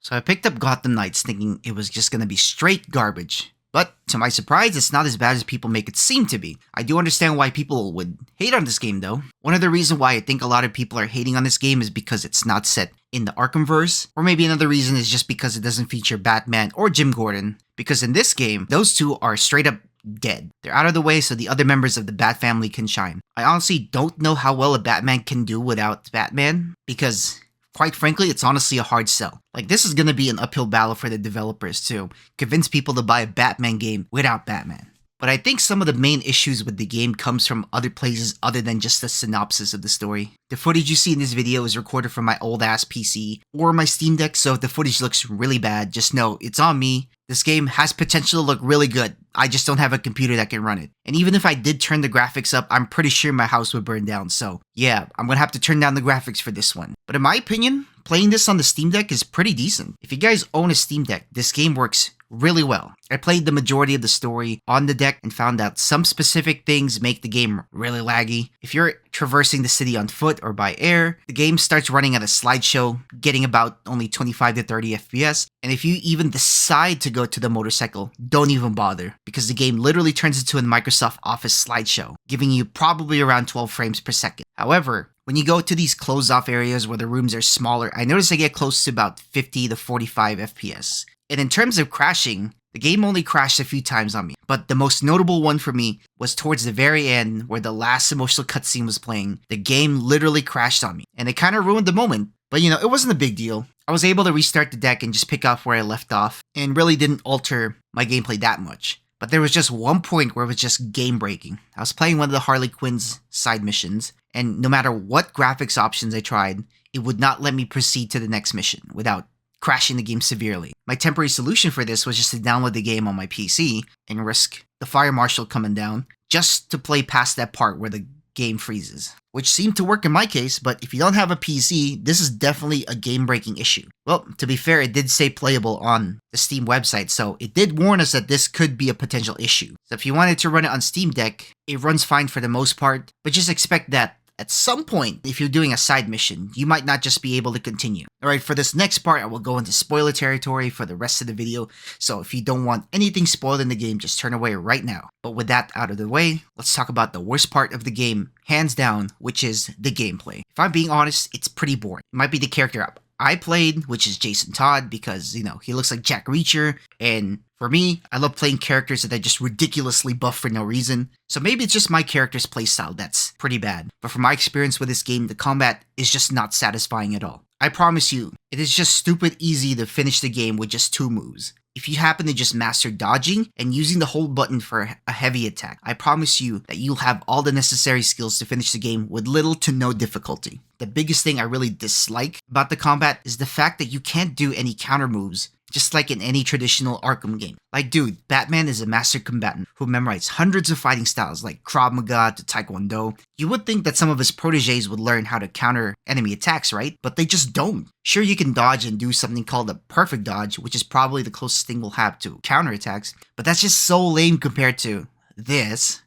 So I picked up Gotham Knights thinking it was just gonna be straight garbage. But to my surprise, it's not as bad as people make it seem to be. I do understand why people would hate on this game though. One of the reasons why I think a lot of people are hating on this game is because it's not set in the Arkhamverse, or maybe another reason is just because it doesn't feature Batman or Jim Gordon. Because in this game, those two are straight up dead. They're out of the way so the other members of the Bat family can shine. I honestly don't know how well a Batman can do without Batman, because quite frankly, it's honestly a hard sell. Like, this is gonna be an uphill battle for the developers to convince people to buy a Batman game without Batman. But I think some of the main issues with the game comes from other places other than just the synopsis of the story. The footage you see in this video is recorded from my old ass PC or my Steam Deck, so if the footage looks really bad, just know it's on me. This game has potential to look really good. I just don't have a computer that can run it. And even if I did turn the graphics up, I'm pretty sure my house would burn down. So yeah, I'm gonna have to turn down the graphics for this one. But in my opinion, playing this on the Steam Deck is pretty decent. If you guys own a Steam Deck, this game works really well. I played the majority of the story on the deck and found out some specific things make the game really laggy. If you're traversing the city on foot or by air, the game starts running at a slideshow, getting about only 25 to 30 FPS. And if you even decide to go to the motorcycle, don't even bother, because the game literally turns into a Microsoft Office slideshow, giving you probably around 12 frames per second. However, when you go to these closed-off areas where the rooms are smaller, I notice I get close to about 50 to 45 FPS. And in terms of crashing, the game only crashed a few times on me, but the most notable one for me was towards the very end where the last emotional cutscene was playing. The game literally crashed on me, and it kind of ruined the moment, but you know, it wasn't a big deal. I was able to restart the deck and just pick up where I left off, and really didn't alter my gameplay that much. But there was just one point where it was just game-breaking. I was playing one of the Harley Quinn's side missions, and no matter what graphics options I tried, it would not let me proceed to the next mission without crashing the game severely. My temporary solution for this was just to download the game on my PC and risk the fire marshal coming down just to play past that part where the game freezes, which seemed to work in my case. But if you don't have a PC, this is definitely a game-breaking issue. Well, to be fair, it did say playable on the Steam website, so it did warn us that this could be a potential issue. So if you wanted to run it on Steam Deck, it runs fine for the most part, but just expect that at some point, if you're doing a side mission, you might not just be able to continue. Alright, for this next part, I will go into spoiler territory for the rest of the video, so if you don't want anything spoiled in the game, just turn away right now. But with that out of the way, let's talk about the worst part of the game, hands down, which is the gameplay. If I'm being honest, it's pretty boring. It might be the character I played, which is Jason Todd, because, you know, he looks like Jack Reacher, and for me, I love playing characters that are just ridiculously buff for no reason. So maybe it's just my character's playstyle that's pretty bad. But from my experience with this game, the combat is just not satisfying at all. I promise you, it is just stupid easy to finish the game with just 2 moves. If you happen to just master dodging and using the hold button for a heavy attack, I promise you that you'll have all the necessary skills to finish the game with little to no difficulty. The biggest thing I really dislike about the combat is the fact that you can't do any counter moves, just like in any traditional Arkham game. Like, dude, Batman is a master combatant who memorized hundreds of fighting styles like Krav Maga to Taekwondo. You would think that some of his proteges would learn how to counter enemy attacks, right? But they just don't. Sure, you can dodge and do something called a perfect dodge, which is probably the closest thing we'll have to counter attacks, but that's just so lame compared to this.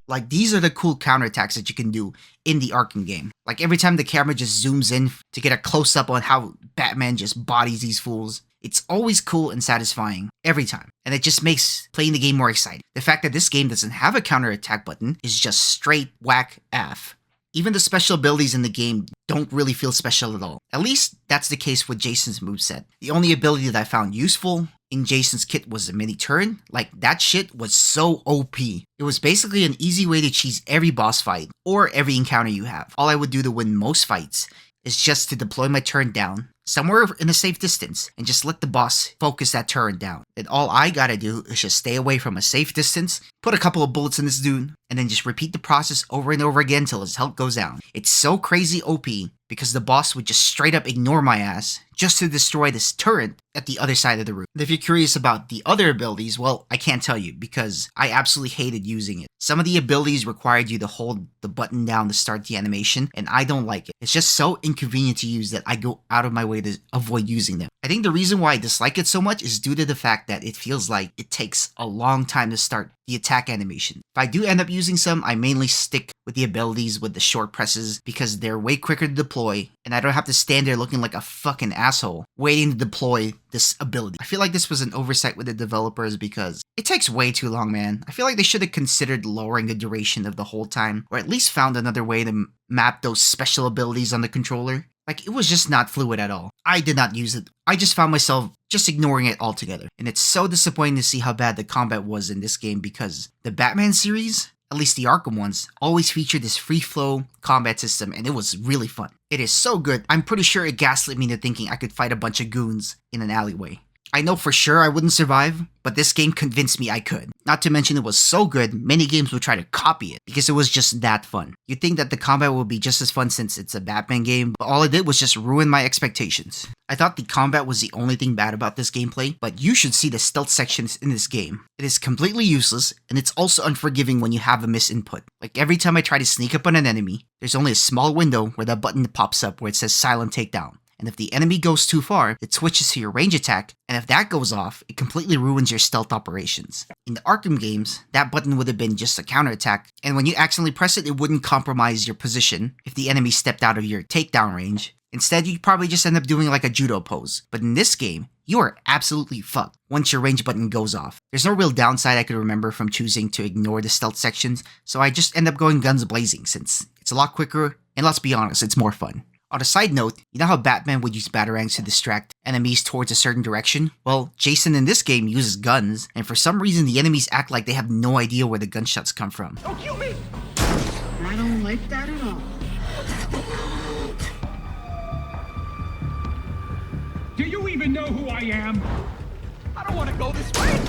Like, these are the cool counterattacks that you can do in the Arkham game. Like, every time the camera just zooms in to get a close-up on how Batman just bodies these fools, it's always cool and satisfying, every time. And it just makes playing the game more exciting. The fact that this game doesn't have a counterattack button is just straight whack F. Even the special abilities in the game don't really feel special at all. At least, that's the case with Jason's moveset. The only ability that I found useful in Jason's kit was the mini turn. Like, that shit was so OP. It was basically an easy way to cheese every boss fight, or every encounter you have. All I would do to win most fights is just to deploy my turn down, somewhere in a safe distance, and just let the boss focus that turn down. And all I gotta do is just stay away from a safe distance, put a couple of bullets in this dude, and then just repeat the process over and over again till his health goes down. It's so crazy OP, because the boss would just straight up ignore my ass, just to destroy this turret at the other side of the room. And if you're curious about the other abilities, well, I can't tell you because I absolutely hated using it. Some of the abilities required you to hold the button down to start the animation, and I don't like it. It's just so inconvenient to use that I go out of my way to avoid using them. I think the reason why I dislike it so much is due to the fact that it feels like it takes a long time to start the attack animation. If I do end up using some, I mainly stick with the abilities with the short presses because they're way quicker to deploy, and I don't have to stand there looking like a fucking asshole waiting to deploy this ability. I feel like this was an oversight with the developers because it takes way too long, man. I feel like they should have considered lowering the duration of the hold time, or at least found another way to map those special abilities on the controller. Like, it was just not fluid at all. I did not use it. I just found myself just ignoring it altogether. And it's so disappointing to see how bad the combat was in this game because the Batman series, at least the Arkham ones, always featured this free flow combat system and it was really fun. It is so good, I'm pretty sure it gaslit me into thinking I could fight a bunch of goons in an alleyway. I know for sure I wouldn't survive, but this game convinced me I could. Not to mention it was so good, many games would try to copy it because it was just that fun. You'd think that the combat would be just as fun since it's a Batman game, but all it did was just ruin my expectations. I thought the combat was the only thing bad about this gameplay, but you should see the stealth sections in this game. It is completely useless, and it's also unforgiving when you have a misinput. Like every time I try to sneak up on an enemy, there's only a small window where that button pops up where it says silent takedown. And if the enemy goes too far, it switches to your range attack, and if that goes off, it completely ruins your stealth operations. In the Arkham games, that button would have been just a counterattack, and when you accidentally press it, it wouldn't compromise your position if the enemy stepped out of your takedown range. Instead, you'd probably just end up doing like a judo pose. But in this game, you are absolutely fucked once your range button goes off. There's no real downside I could remember from choosing to ignore the stealth sections, so I just end up going guns blazing since it's a lot quicker, and let's be honest, it's more fun. On a side note, you know how Batman would use batarangs to distract enemies towards a certain direction? Well, Jason in this game uses guns, and for some reason the enemies act like they have no idea where the gunshots come from. Don't kill me! I don't like that at all. Do you even know who I am? I don't want to go this way!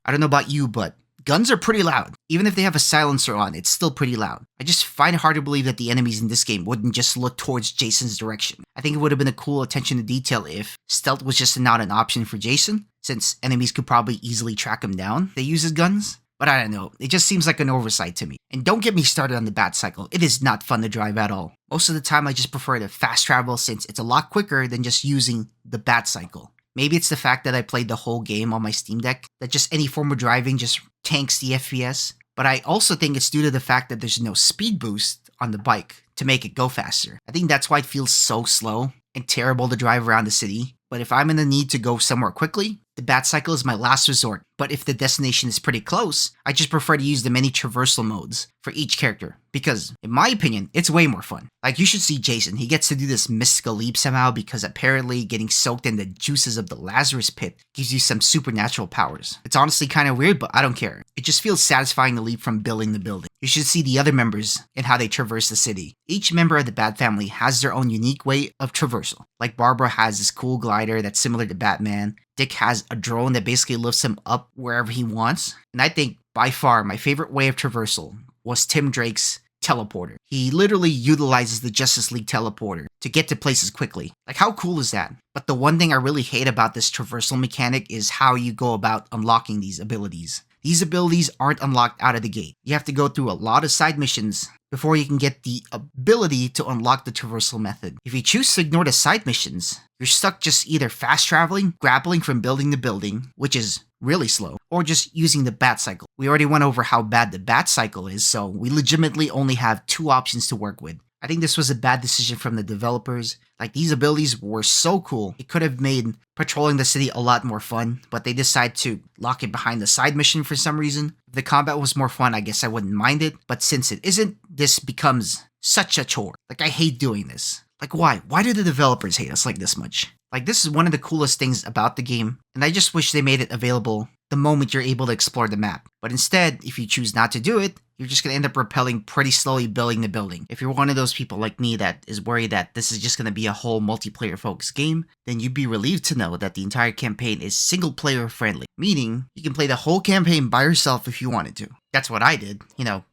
I don't know about you, but guns are pretty loud. Even if they have a silencer on, it's still pretty loud. I just find it hard to believe that the enemies in this game wouldn't just look towards Jason's direction. I think it would have been a cool attention to detail if stealth was just not an option for Jason, since enemies could probably easily track him down. They use his guns. But I don't know, it just seems like an oversight to me. And don't get me started on the bat cycle, it is not fun to drive at all. Most of the time I just prefer to fast travel since it's a lot quicker than just using the bat cycle. Maybe it's the fact that I played the whole game on my Steam Deck, that just any form of driving just tanks the FPS. But I also think it's due to the fact that there's no speed boost on the bike to make it go faster. I think that's why it feels so slow and terrible to drive around the city. But if I'm in the need to go somewhere quickly, the bat cycle is my last resort. But if the destination is pretty close, I just prefer to use the many traversal modes for each character. Because, in my opinion, it's way more fun. Like, you should see Jason. He gets to do this mystical leap somehow because apparently getting soaked in the juices of the Lazarus pit gives you some supernatural powers. It's honestly kind of weird, but I don't care. It just feels satisfying to leap from building to building. You should see the other members and how they traverse the city. Each member of the Bat family has their own unique way of traversal. Like Barbara has this cool glider that's similar to Batman. Dick has a drone that basically lifts him up wherever he wants. And I think by far my favorite way of traversal was Tim Drake's teleporter. He literally utilizes the Justice League teleporter to get to places quickly. Like, how cool is that? But the one thing I really hate about this traversal mechanic is how you go about unlocking these abilities. These abilities aren't unlocked out of the gate. You have to go through a lot of side missions before you can get the ability to unlock the traversal method. If you choose to ignore the side missions, you're stuck just either fast traveling, grappling from building to building, which is really slow, or just using the bat cycle. We already went over how bad the bat cycle is, so we legitimately only have two options to work with. I think this was a bad decision from the developers. Like, these abilities were so cool, it could have made patrolling the city a lot more fun, but they decided to lock it behind the side mission for some reason. If the combat was more fun, I guess I wouldn't mind it, but since it isn't, this becomes such a chore. Like, I hate doing this. Like, why? Why do the developers hate us like this much? Like, this is one of the coolest things about the game, and I just wish they made it available the moment you're able to explore the map. But instead, if you choose not to do it, you're just going to end up rappelling pretty slowly building the building. If you're one of those people like me that is worried that this is just going to be a whole multiplayer focused game, then you'd be relieved to know that the entire campaign is single player friendly, meaning you can play the whole campaign by yourself if you wanted to. That's what I did,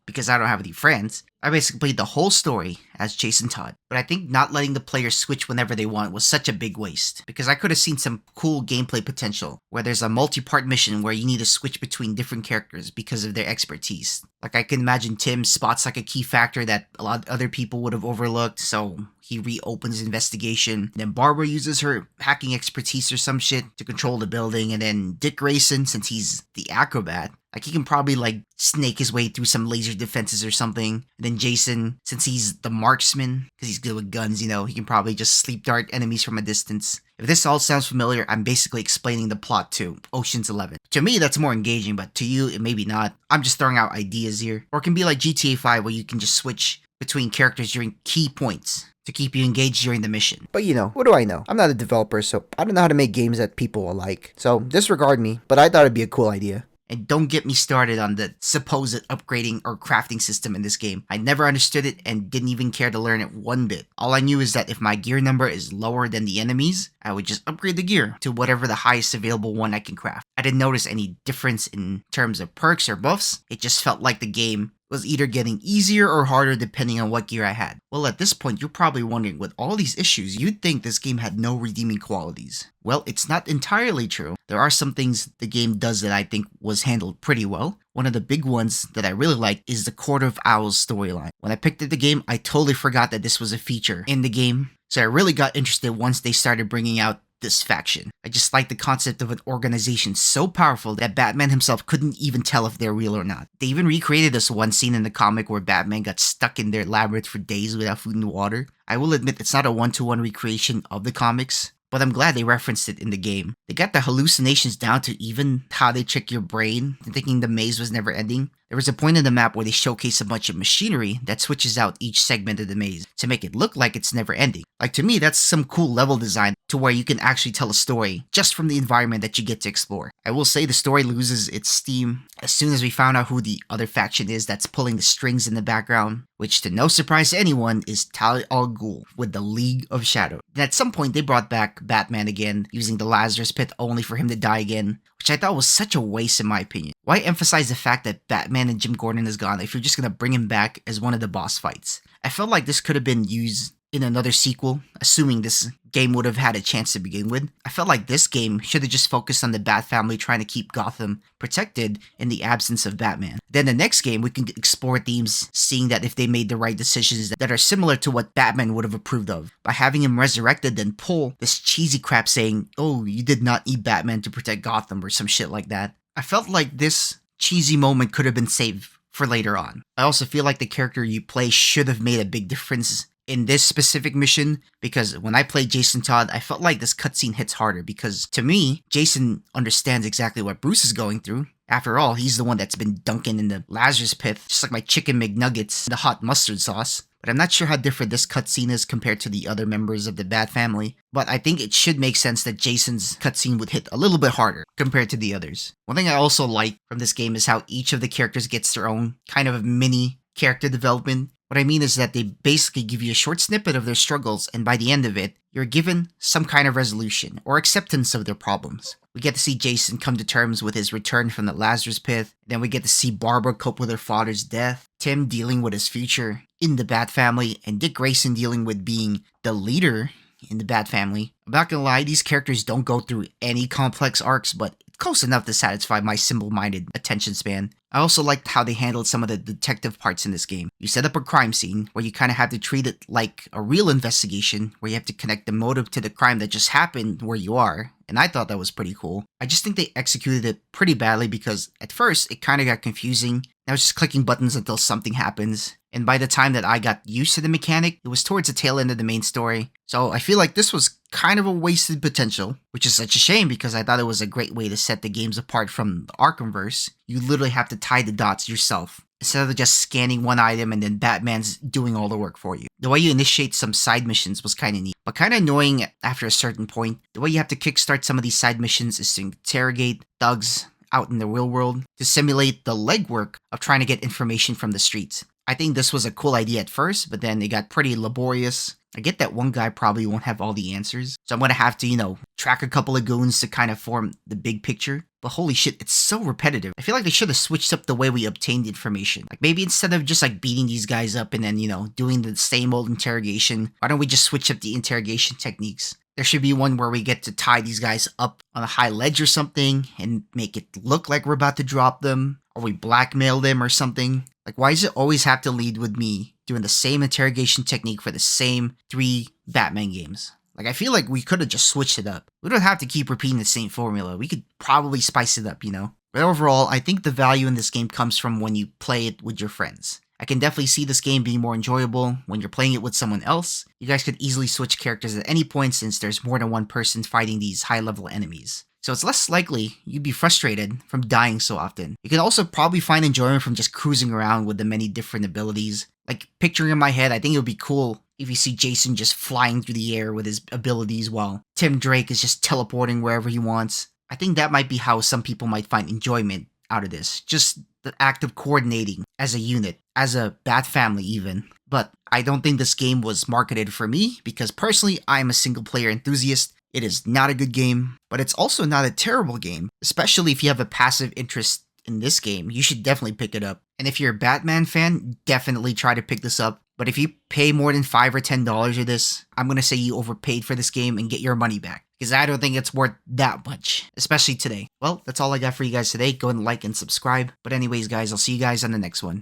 because I don't have any friends. I basically played the whole story as Jason Todd. But I think not letting the players switch whenever they want was such a big waste, because I could have seen some cool gameplay potential where there's a multi-part mission where you need to switch between different characters because of their expertise. Like I can imagine Tim spots like a key factor that a lot of other people would have overlooked, so he reopens investigation. Then Barbara uses her hacking expertise or some shit to control the building, and then Dick Grayson, since he's the acrobat, like he can probably like snake his way through some laser defenses or something. And then Jason, since he's the marksman, because he's good with guns, he can probably just sleep dart enemies from a distance. If this all sounds familiar, I'm basically explaining the plot to Ocean's 11. To me, that's more engaging, but to you, it may be not. I'm just throwing out ideas here. Or it can be like GTA 5 where you can just switch between characters during key points to keep you engaged during the mission. But what do I know? I'm not a developer, so I don't know how to make games that people will like. So disregard me, but I thought it'd be a cool idea. And don't get me started on the supposed upgrading or crafting system in this game. I never understood it and didn't even care to learn it one bit. All I knew is that if my gear number is lower than the enemies, I would just upgrade the gear to whatever the highest available one I can craft. I didn't notice any difference in terms of perks or buffs. It just felt like the game was either getting easier or harder depending on what gear I had. Well, at this point, you're probably wondering, with all these issues, you'd think this game had no redeeming qualities. Well, it's not entirely true. There are some things the game does that I think was handled pretty well. One of the big ones that I really like is the Court of Owls storyline. When I picked up the game, I totally forgot that this was a feature in the game, so I really got interested once they started bringing out this faction. I just like the concept of an organization so powerful that Batman himself couldn't even tell if they're real or not. They even recreated this one scene in the comic where Batman got stuck in their labyrinth for days without food and water. I will admit it's not a one-to-one recreation of the comics, but I'm glad they referenced it in the game. They got the hallucinations down to even how they trick your brain, thinking the maze was never ending. There was a point in the map where they showcase a bunch of machinery that switches out each segment of the maze to make it look like it's never ending. Like, to me, that's some cool level design to where you can actually tell a story just from the environment that you get to explore. I will say the story loses its steam as soon as we found out who the other faction is that's pulling the strings in the background, which, to no surprise to anyone, is Talia al Ghul with the League of Shadow. And at some point, they brought back Batman again, using the Lazarus Pit only for him to die again, which I thought was such a waste in my opinion. Why emphasize the fact that Batman and Jim Gordon is gone if you're just gonna bring him back as one of the boss fights? I felt like this could have been used in another sequel, assuming this game would have had a chance to begin with. I felt like this game should have just focused on the Bat family trying to keep Gotham protected in the absence of Batman. Then the next game, we can explore themes, seeing that if they made the right decisions that are similar to what Batman would have approved of. By having him resurrected, then pull this cheesy crap saying, oh, you did not need Batman to protect Gotham or some shit like that. I felt like this cheesy moment could have been saved for later on. I also feel like the character you play should have made a big difference in this specific mission, because when I played Jason Todd, I felt like this cutscene hits harder because, to me, Jason understands exactly what Bruce is going through. After all, he's the one that's been dunking in the Lazarus Pit, just like my chicken McNuggets in the hot mustard sauce. But I'm not sure how different this cutscene is compared to the other members of the Bat family, but I think it should make sense that Jason's cutscene would hit a little bit harder compared to the others. One thing I also like from this game is how each of the characters gets their own kind of mini character development. What I mean is that they basically give you a short snippet of their struggles, and by the end of it, you're given some kind of resolution or acceptance of their problems. We get to see Jason come to terms with his return from the Lazarus Pit, then we get to see Barbara cope with her father's death, Tim dealing with his future in the Bat family, and Dick Grayson dealing with being the leader in the Bat family. I'm not gonna lie, these characters don't go through any complex arcs, but it's close enough to satisfy my simple-minded attention span. I also liked how they handled some of the detective parts in this game. You set up a crime scene where you kind of have to treat it like a real investigation, where you have to connect the motive to the crime that just happened where you are, and I thought that was pretty cool. I just think they executed it pretty badly because at first it kind of got confusing. I was just clicking buttons until something happens, and by the time that I got used to the mechanic, it was towards the tail end of the main story. So I feel like this was kind of a wasted potential, which is such a shame because I thought it was a great way to set the games apart from the Arkhamverse. You literally have to tie the dots yourself instead of just scanning one item and then Batman's doing all the work for you. The way you initiate some side missions was kind of neat, but kind of annoying after a certain point. The way you have to kickstart some of these side missions is to interrogate thugs out in the real world to simulate the legwork of trying to get information from the streets. I think this was a cool idea at first, but then it got pretty laborious. I get that one guy probably won't have all the answers, so I'm gonna have to, track a couple of goons to kind of form the big picture. But holy shit, it's so repetitive. I feel like they should have switched up the way we obtained information. Like maybe instead of just like beating these guys up and then, doing the same old interrogation, why don't we just switch up the interrogation techniques? There should be one where we get to tie these guys up on a high ledge or something and make it look like we're about to drop them, or we blackmail them or something. Like, why does it always have to lead with me doing the same interrogation technique for the same 3 Batman games? Like, I feel like we could have just switched it up. We don't have to keep repeating the same formula. We could probably spice it up, But overall, I think the value in this game comes from when you play it with your friends. I can definitely see this game being more enjoyable when you're playing it with someone else. You guys could easily switch characters at any point since there's more than one person fighting these high-level enemies. So it's less likely you'd be frustrated from dying so often. You can also probably find enjoyment from just cruising around with the many different abilities. Like, picturing in my head, I think it would be cool if you see Jason just flying through the air with his abilities while Tim Drake is just teleporting wherever he wants. I think that might be how some people might find enjoyment out of this. Just the act of coordinating as a unit, as a Bat family even. But I don't think this game was marketed for me because personally, I'm a single player enthusiast. It is not a good game, but it's also not a terrible game. Especially if you have a passive interest in this game, you should definitely pick it up. And if you're a Batman fan, definitely try to pick this up. But if you pay more than $5 or $10 for this, I'm going to say you overpaid for this game and get your money back. Because I don't think it's worth that much, especially today. Well, that's all I got for you guys today. Go and like and subscribe. But anyways, guys, I'll see you guys on the next one.